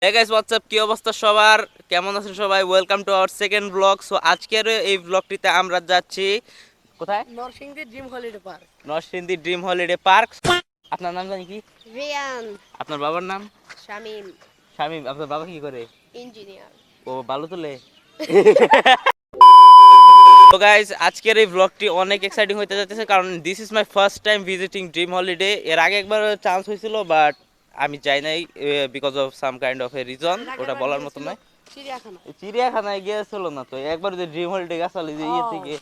Hey guys WhatsApp, কি অবস্থা সবার? কেমন আছেন সবাই? Welcome to our second blog. So আজকের এই ব্লগটিতে আমরা যাচ্ছি কোথায়? Narsingdi dream holiday park. Narsingdi dream holiday park. আপনার নাম জানি কি? রিয়ান। আপনার বাবার নাম? শামিম। শামিম। আপনার বাবা কি করে? ইঞ্জিনিয়ার। ও বালু তোলে। তো গাইস আজকের এই ব্লগটি অনেক এক্সাইটিং হতে যাচ্ছে, কারণ this is my first time visiting dream holiday. এর আগে একবার চান্স হয়েছিল, বাট আমি যাই নাই because of some kind of a reason. ওটা বলার মতো নয়। চিড়িয়াখানায় গিয়েছিল না তো একবার, যে ড্রিম হলিডে গেছিল যে ইয়ে থেকে,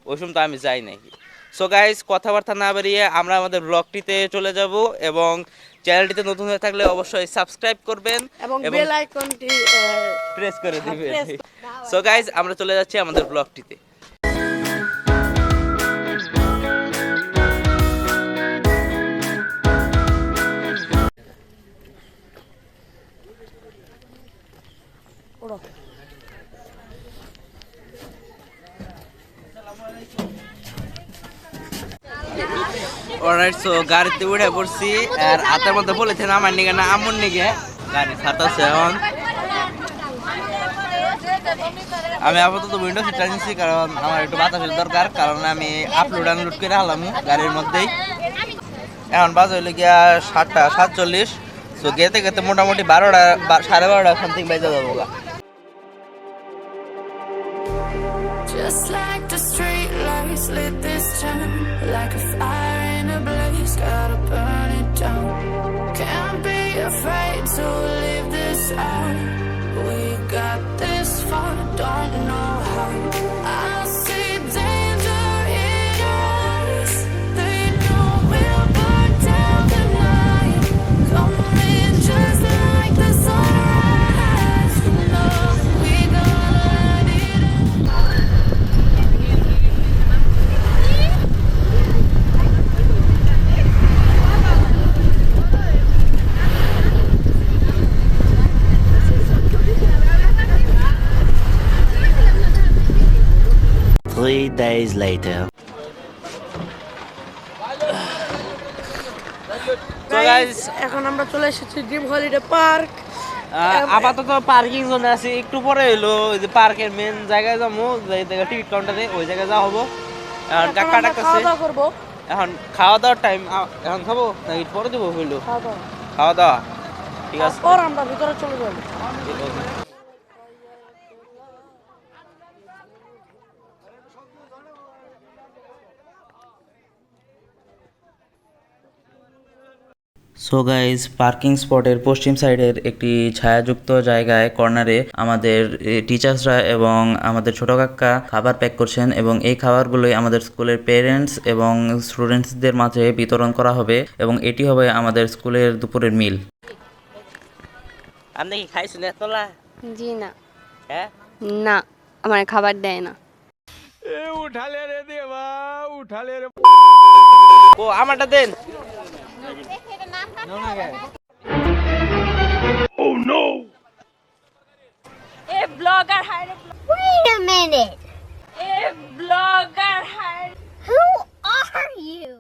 ওই সময় তো আমি যাই নাই। সো গাইস কথাবার্তা না বাড়িয়ে আমরা আমাদের ব্লগটিতে চলে যাব, এবং চ্যানেলটিতে নতুন হয়ে থাকলে অবশ্যই সাবস্ক্রাইব করবেন এবং বেল আইকনটি প্রেস করে দিবেন। সো গাইস আমরা চলে যাচ্ছি আমাদের ব্লগটিতে। অলরাইট, সো গাড়িতে উঠে পড়ছি, আর হাতের মধ্যে বলেছেন আমার নিগে না আমন নিগে গাড়ি ছাড়তেছে। এখন আমি আপাতত উইন্ডো সিটটা নিচ্ছি, কারণ আমার একটু বাতাসের দরকার, কারণ আমি আপলোড আনলোড করে আলাম গাড়ির মধ্যেই। এখন বাজে হইলে গিয়া 7:47। সো গেতে গেতে মোটামুটি 12টা 12:30 সামথিং বেজে যাবো। Just like the street lights lit this town, like a fire in a blaze, gotta burn it down. Can't be afraid to leave this out. We got this far, don't know how. I see danger in your eyes. They know we'll burn down the night. Coming just like the sunrise. No, we gonna let it out. Three days later. So guys, এখন আমরা চলে এসেছি dream holiday park. আপাতত parking জোনে আছি, একটু পরে হইলো ওই যে পার্কের মেন জায়গায় যাবো, যে জায়গায় টিকিট কাউন্টারে, ওই জায়গায় যাওয়া হবো। এখন কাকা ডাকতেছে, খাওয়া দাওয়া করবো। এখন খাওয়া দাওয়ার টাইম। এখন খাবো নাকি পরে দেবো? হইলো খাওয়া দাওয়া, ঠিক আছে। তারপর আমরা ভিতরে চলে যাবো। সো গাইজ, পার্কিং স্পটের পশ্চিম সাইডের একটি ছায়াযুক্ত জায়গায় কর্নারে আমাদের টিচার্সরা এবং আমাদের ছোট কাকা খাবার প্যাক করছেন, এবং এই খাবারগুলোই আমাদের স্কুলের পেরেন্টস এবং স্টুডেন্টসদের মাঝে বিতরণ করা হবে, এবং এটি হবে আমাদের স্কুলের দুপুরের মিল। আপনি কি খাইছেন এতলা? জি না। হ্যাঁ না, আমার খাবার দেয় না। ও আমারটা দেন। Wait a minute. Who are you?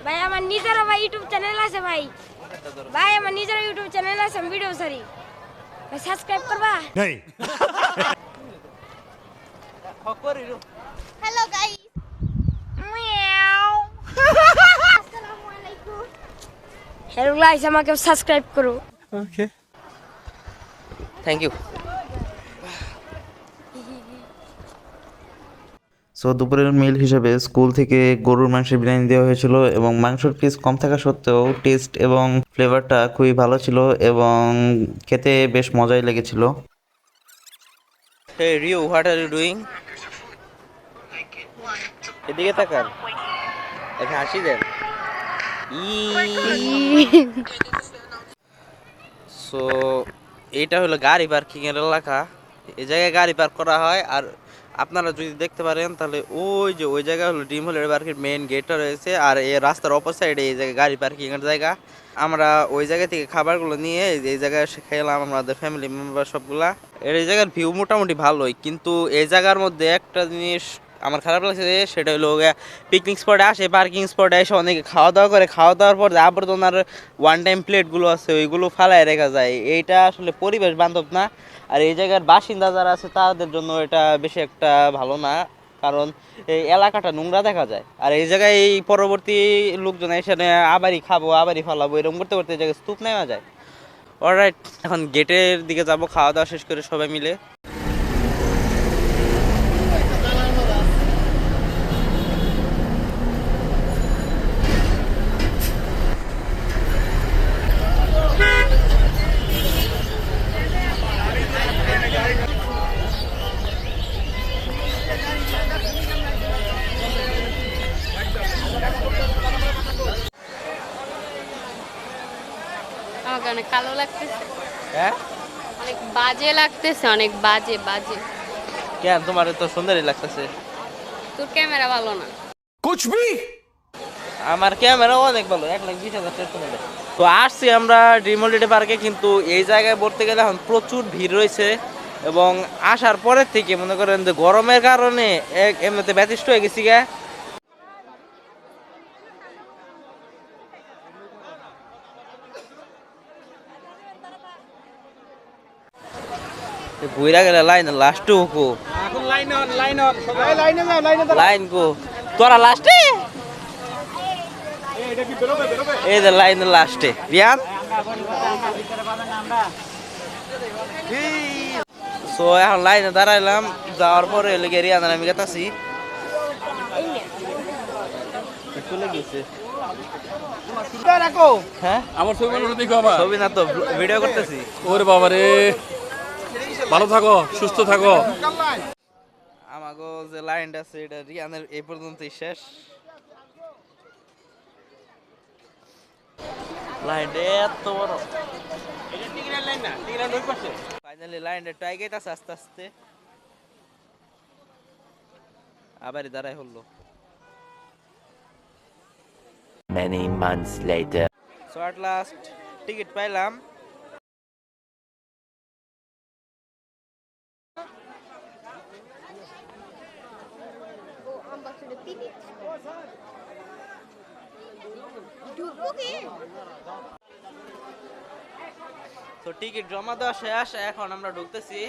ভাই আমার নিজের ভাই ইউটিউব চ্যানেল আছে, ভাই ভাই আমার নিজের ইউটিউব চ্যানেল আছে, আমি ভিডিও ছাড়ি, ভাই সাবস্ক্রাইব করবা? Hello guys. Assalamualaikum. Hello guys, আমাকে সাবস্ক্রাইব করো। Thank you. সো দুপুরের মিল হিসেবে স্কুল থেকে গরুর মাংসের বিরিয়ানি দেওয়া হয়েছিল, এবং মাংসের পিস কম থাকা সত্ত্বেও টেস্ট এবং ফ্লেভারটা খুবই ভালো ছিল, এবং খেতে বেশ মজাই লেগেছিল। Hey Rio, what are you doing? এদিকে তাকান, একটা হাসি দেন। সো এইটা হলো গাড়ি পার্কিং এর এলাকা। এই জায়গায় গাড়ি পার্ক করা হয়, আর আপনারা যদি দেখতে পারেন তাহলে ওই যে ওই জায়গা হলো ড্রিম হলিডে পার্কের মেইন গেটটা রয়েছে, আর এই রাস্তার অপর সাইডে এই জায়গায় গাড়ি পার্কিং এর জায়গা। আমরা ওই জায়গা থেকে খাবারগুলো নিয়ে এই জায়গায় এসে খেলাম আমাদের ফ্যামিলি মেম্বার সবগুলা। এই জায়গার ভিউ মোটামুটি ভালোই, কিন্তু এই জায়গার মধ্যে একটা জিনিস আমার খারাপ লাগছে সেটা হলো পিকনিক স্পটে আসে, পার্কিং স্পটে এসে অনেকে খাওয়া দাওয়া করে, খাওয়া দাওয়ার পর যে আবর্জনার ওয়ান টাইম প্লেটগুলো আছে ওইগুলো ফালায় রেখা যায়। এইটা আসলে পরিবেশ বান্ধব না। আর এই জায়গার বাসিন্দা যারা আছে তাদের জন্য এটা বেশি একটা ভালো না, কারণ এই এলাকাটা নোংরা দেখা যায়। আর এই জায়গায় এই পরবর্তী লোকজন এখানে আবারই খাবো আবারই ফালাবো এরকম করতে করতে এই জায়গায় স্তূপ নেওয়া যায়। অলরাইট, এখন গেটের দিকে যাব খাওয়া দাওয়া শেষ করে সবাই মিলে। আমাকে অনেক কালো লাগতেছে, হ্যাঁ অনেক বাজে লাগতেছে, অনেক বাজে বাজে। কেন তোমার তো সুন্দরই লাগতেছে? তোর ক্যামেরা ভালো না। আমার ক্যামেরা অনেক ভালো, 1,20,000 টাকা। তো আসছি আমরা ড্রিম হলিডে পার্কে, কিন্তু এই জায়গায় বলতে গেলে এখন প্রচুর ভিড় রয়েছে এবং আসার পরের থেকে মনে করেন যে গরমের কারণে এমনিতে ব্যতিষ্ট হয়ে গেছি গা। বুইরা গেলে লাইন লাস্টে হুকু লাইন কো তোরা লাস্টে এই যে লাইন লাস্টে রিয়ান। সো এখন লাইনে দাঁড়াইলাম, যাওয়ার পরে লেগে রিয়ান আর আমি গেতাছি চলে গেছে। হ্যাঁ আমার ছবি মানুষ দেখো আবার ছবি না তো ভিডিও করতেছি। ওরে বাবা রে, ভালো থাকো সুস্থ থাকো। আমাগো যে লাইনটা আছে এটা রিয়ানের এই পর্যন্তই শেষ। লাইনটা এত বড়, ফাইনালি লাইনটা টাই গেছে আস্তে আস্তে, আবারই দাঁড়াই হলো। Many months later. So at last ticket পাইলাম। তো টিকিট জমা দেওয়া শেষ, এখন আমরা ঢুকতেছি।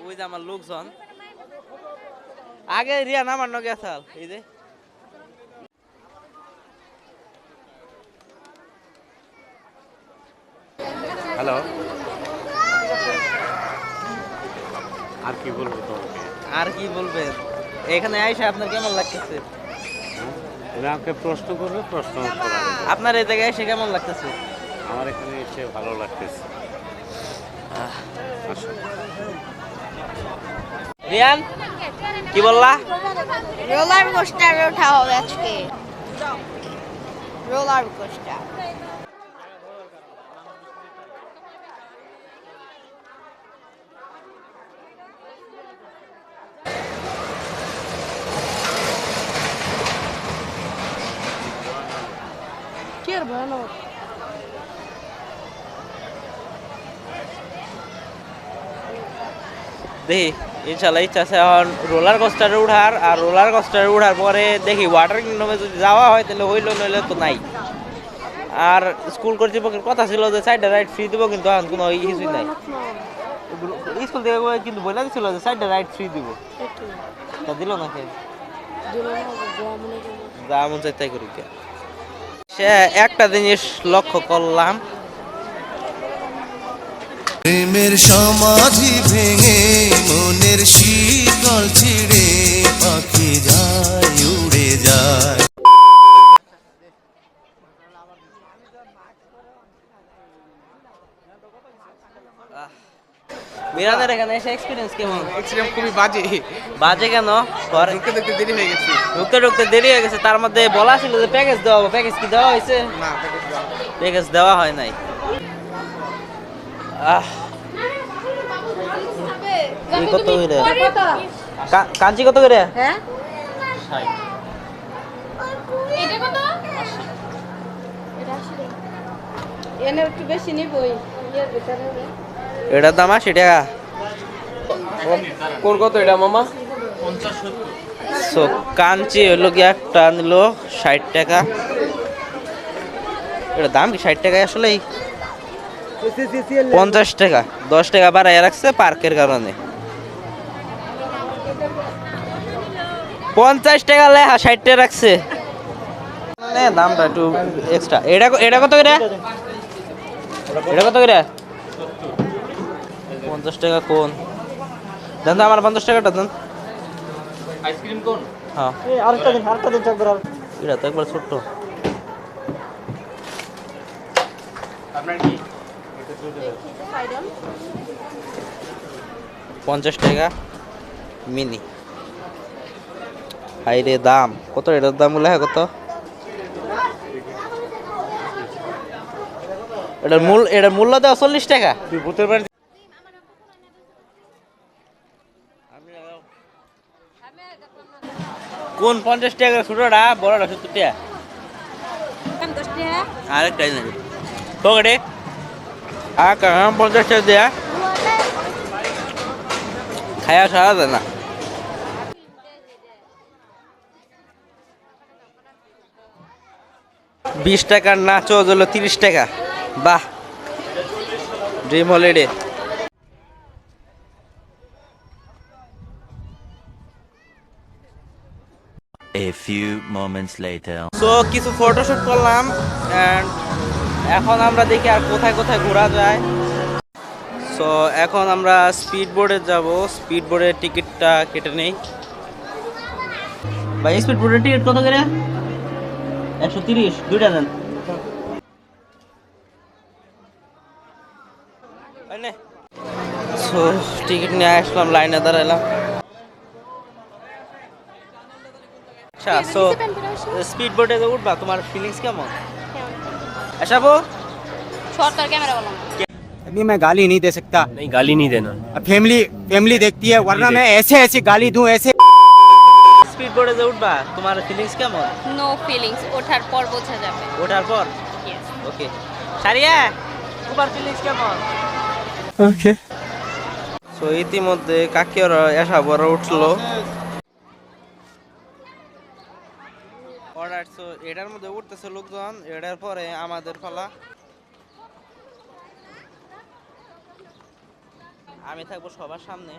ওই যে আমার লোকজন আগে রিয়া নামার নগে আসাল এই যে হ্যালো, আর কি বলবো তোমাকে? আর কি বলবেন, এখানে আইসা আপনার কেমন লাগতেছে? তুমি আমাকে প্রশ্ন করবে, প্রশ্ন উত্তর আমি দেব। আপনার এই জায়গায় এসে কেমন লাগতেছে? আমার এখানে এসে ভালো লাগতেছে। আসো। রিয়ান কি বললা? রোলার কোস্টারে ওঠা হবে আজকে। Roller coaster. কি আর ভয়ানক। দেখি ইনশাল্লাহ ইচ্ছা আছে এখন রোলার কোস্টারে উঠার, আর রোলার কোস্টারে উঠার পরে দেখি ওয়াটার কিংডমে যদি যাওয়া হয় তাহলে হইলো, নইলে তো নাই। আর স্কুল কর্তৃপক্ষের কথা ছিল যে সাইডে রাইড ফ্রি দিব, কিন্তু এখন কোনো কিছুই নাই। স্কুল থেকে কিন্তু বলে দিছিল যে সাইডে রাইড ফ্রি দিব, তা দিল না। কে যা মন চাই তাই করি। সে একটা জিনিস লক্ষ্য করলাম, প্রেমের সমাধি ভেঙে মনের শীতল ছিড়ে পাখি যায় উড়ে যায়। মিরানের এখানে এসে এক্সপিরিয়েন্স কেমন? এক্সিডেন্ট খুবই বাজে। বাজে কেন? ঢুকতে ঢুকতে দেরি হয়ে গেছে। ঢুকতে দেরি হয়ে গেছে, তার মধ্যে বলা ছিল যে প্যাকেজ দেওয়া হবে। প্যাকেজ কি দেওয়া হয়েছে? না, প্যাকেজ দেওয়া হয় নাই। এই কত করে? কাঞ্চি কত করে? হ্যাঁ এটা কত? এটা আসলে এনে একটু বেশি নিবই ইয়ের ভিতরে এটার দাম 80 টাকা। কোন কত এটা মামা? সো কাঞ্চি হলো কি একটা নিল 60 টাকা। এটার দাম কি 60 টাকায় আসলেই? 50 টাকা, 10 টাকা বাড়াইয়া রাখছে পার্কের কারণে। 50 টাকা লেখা 60 টাকা রাখছে, মানে দামটা একটু এক্সট্রা। এটা কত করে? এটা কত করে? 50 টাকা কোন দেন তো আমার 50 টাকাটা দেন। আইসক্রিম কোন? হ্যাঁ আরেকটা দিন চকর এটা তো একবার ছোট্ট। আপনার কি? 50 টাকা মিনি। হাই রে দাম কত? এটার দাম লেখা কত? এটার মূল্য দেওয়া 40 টাকা। তুই ভূতের বাড়ি কোন 50 টাকা ছোটটা, বড়টা 70 টাকা? আরেকটাই নেবে পকেটে। 50 টাকা দেয়া খায়া সারা দেয় না। বিশ টাকার নাচো হলো 30 টাকা। বাহ, dream holiday. A few moments later. So কিছু ফটোশুট করলাম অ্যান্ড এখন আমরা দেখি আর কোথায় কোথায় ঘোরা যায়। সো এখন আমরা স্পিড বোর্ডে যাব। স্পিড বোর্ডের টিকিটটা কেটে নেই। ভাই স্পিড বোর্ডের টিকিট কত করে? 130, দুইটা দেন। সো টিকিট নিয়ে আসলাম, লাইনে দাঁড়ালাম। আচ্ছা, সো স্পিড বোর্ডে উঠবা, তোমার ফিলিংস কেমন? আশাবো শর্টকাট ক্যামেরা বলো। अभी मैं गाली नहीं दे सकता। नहीं, गाली नहीं देना। फैमिली देखती है, वरना मैं ऐसे गाली दूं ऐसे। স্পিড বোর্ডে যে উঠবা, তোমার ফিলিংস কেমন? নো ফিলিংস, ওঠার পর বোঝা যাবে। ওঠার পর Yes. ওকে। সারিয়া তোমার ফিলিংস কেমন? ओके। সো ইতিমধ্যে কাকিয়ারা এসাবরা উঠলো। অলরাইট, সো এটার মধ্যে উঠতেছে লোকজন, এটার পরে আমাদের পালা। আমি থাকবো সবার সামনে।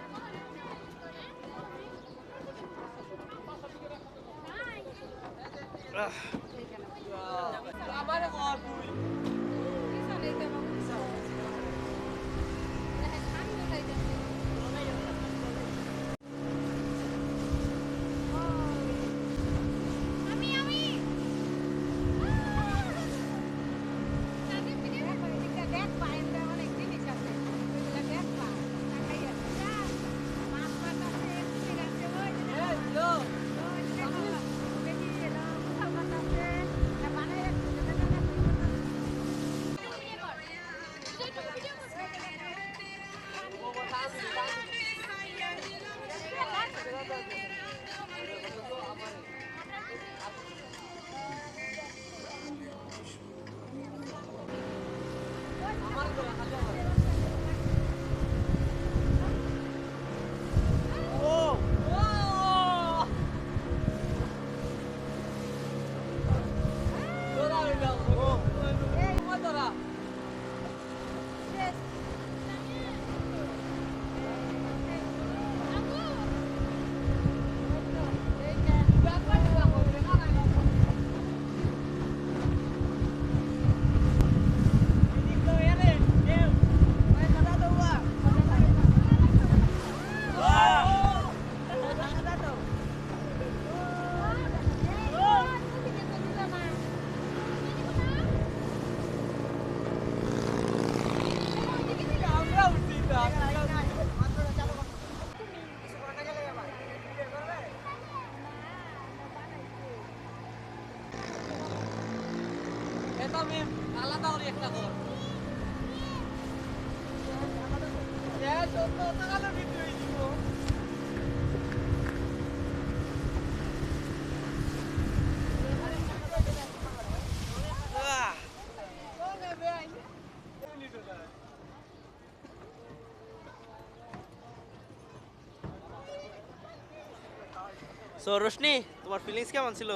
সো রোশনি, তোমার ফিলিংস কেমন ছিল?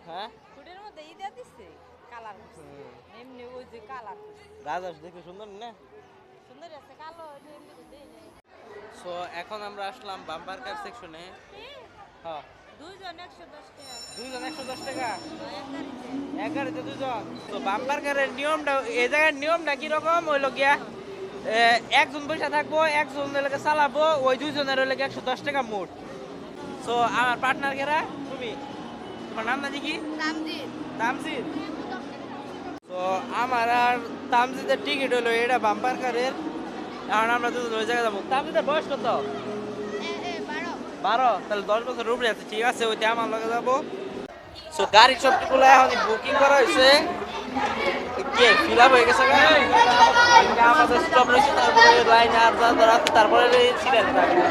হ্যাঁ ফুটের মধ্যে ইদা দিছে কালার এমনি ওই যে কালার রাজহাঁস দেখে সুন্দর না? সুন্দর আছে কালো এমনি দেই নাই সো এখন আমরা আসলাম বাম্পার কার সেকশনে। হ্যাঁ, দুইজন 110 টাকা দুইজন 110 টাকা, এক গাড়িতে দুজন। তো বাম্পার কারের নিয়মটা, এই জায়গার নিয়মটা কিরকম হইলো গিয়া, একজন পয়সা থাকবো, একজন এলাকা চালাবো, ওই দুইজনের হইলে 110 টাকা মোট। সো আমার পার্টনার কেরা? তুমি, তোমার নাম নাকি কি? তামজিদ। তো আমার আর তামজিদের টিকিট হলো এটা বাম্পার কারের। এখন আমরা দুজন ওই জায়গায় যাবো। তামজিদের বয়স কত? 12। তাহলে 10 বছর উপরে আছে, ঠিক আছে, ওইটা আমার লগে যাবো। সো গাড়ির সবগুলো এখন বুকিং করা হয়েছে, কে ফিল আপ হয়ে গেছে। আমাদের স্টপ রয়েছে, তারপরে লাইন আর তারপরে সিরিয়াল থাকবে।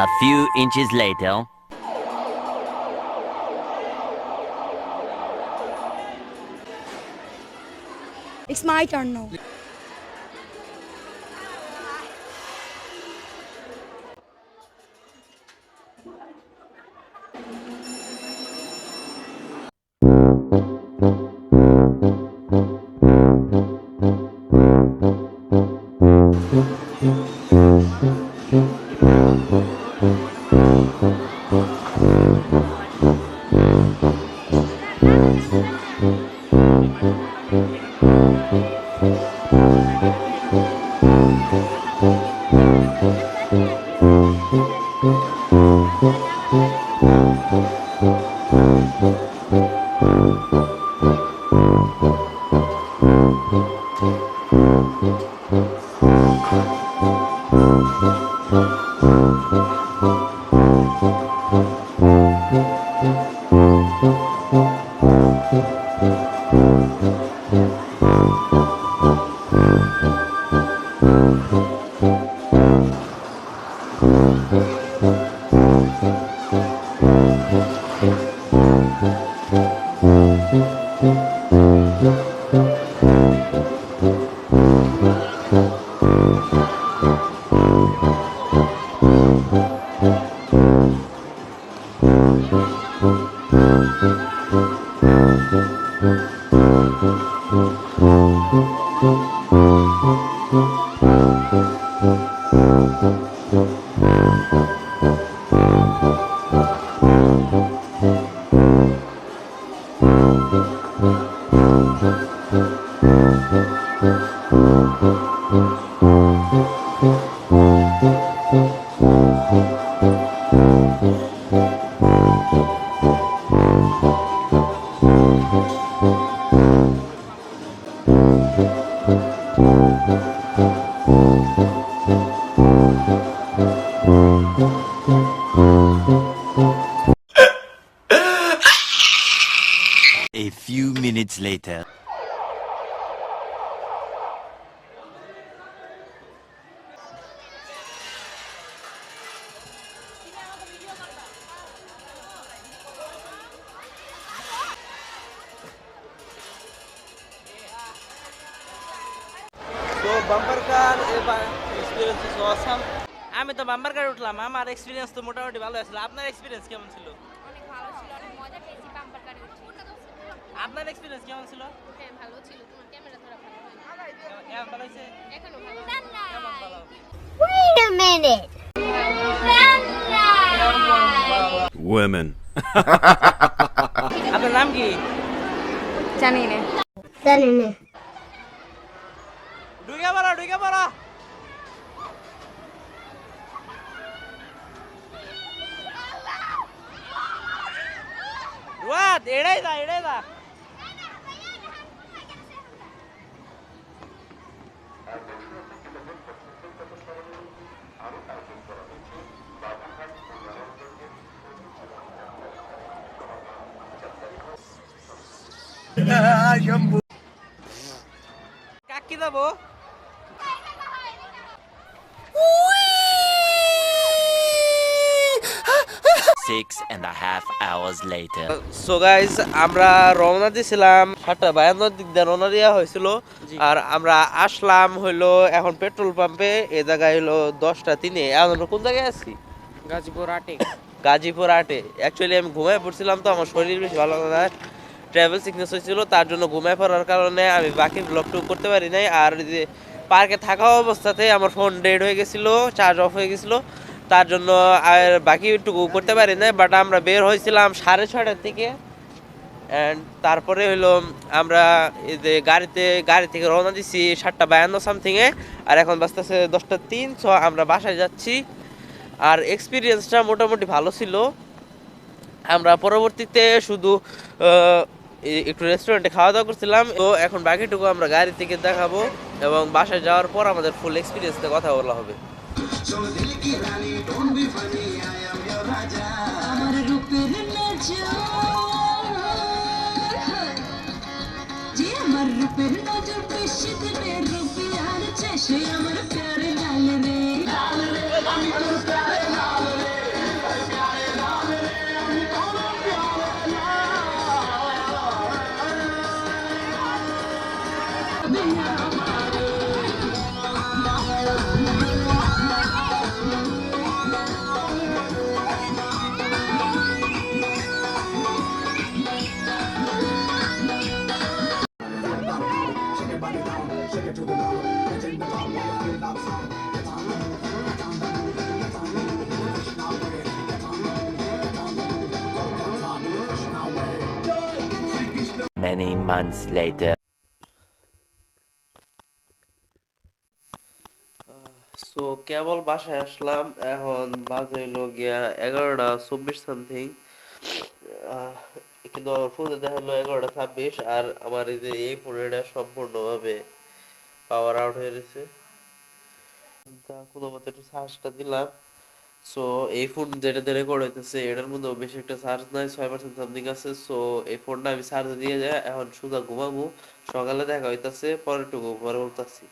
A few inches later. It's my turn now. A few minutes later. তো bumper car experience is awesome. আমি তো বাম্পার কার উঠলাম, আমার এক্সপিরিয়েন্স তো মোটামুটি ভালো ছিল। আপনার এক্সপিরিয়েন্স কেমন ছিল? অনেক ভালো ছিল, অনেক মজা পেয়েছি বাম্পার কারে উঠে। আপনার এক্সপিরিয়েন্স কেমন ছিল? হ্যাঁ, ভালো ছিল। তোমার ক্যামেরা ধরা ভালো হয়। কেমন ভালো হয়েছে? এখনো ভালো। কেমন ভালো? Wait a minute. Women. আপনার নাম কি? জানি না। জানি না। ঢুকে পড়ো। রুয়াদ, এড়াই দা। কাকি যাবো? 6.5 hours later. সো গাইস, আমরা রওনা দিয়েছিলাম 7:52 দিক দিয়ে রওনা দেওয়া হয়েছিল। আর আমরা আসলাম হইলো এখন পেট্রোল পাম্পে। এ জায়গায় হলো 10:03। এখন আমরা কোন জায়গায় আছি? গাজীপুর 8-এ। অ্যাকচুয়ালি আমি ঘুমায় পড়ছিলাম, তো আমার শরীর বেশি ভালো না, ট্রাভেল সিকনেস হয়েছিল, তার জন্য ঘুমায় পড়ার কারণে আমি বাকি ব্লগটুকু করতে পারি নাই। আর যে পার্কে থাকা অবস্থাতে আমার ফোন ডেড হয়ে গেছিলো, চার্জ অফ হয়ে গেছিলো, তার জন্য আর বাকিটুকু করতে পারি নাই। বাট আমরা বের হয়েছিলাম 6:30 থেকে। অ্যান্ড তারপরে হলো আমরা এই যে গাড়ি থেকে রওনা দিছি 7:52 সামথিংয়ে। আর এখন বাজতেছে 10:03। সো আমরা বাসায় যাচ্ছি। আর এক্সপিরিয়েন্সটা মোটামুটি ভালো ছিল। আমরা পরবর্তীতে শুধু একটু রেস্টুরেন্টে খাওয়া দাওয়া করছিলাম। তো এখন বাকিটুকু আমরা গাড়ি থেকে দেখাবো এবং বাসায় যাওয়ার পর আমাদের ফুল এক্সপিরিয়েন্স নিয়ে কথা বলা হবে। Many months later. সো কেবল বাসায় আসলাম, এখন বাজে হইলো গিয়া 11:24 সামথিং। কিন্তু আমার ফোনে দেখালো 11:26। আর আমার এই যে এই ফোনটা সম্পূর্ণভাবে পাওয়ার আউট হয়ে গেছে। কোনো মতে একটু চার্জটা দিলাম। সো এই ফোন যেটা রেকর্ড হইতেছে এটার মধ্যে বেশি একটা চার্জ নাই, 6% সামথিং আছে। সো এই ফোনটা আমি চার্জ দিয়ে যায় এখন সোজা ঘুমাবো। সকালে দেখা হইতাছে, পরেরটুকু পরে বলতাছি।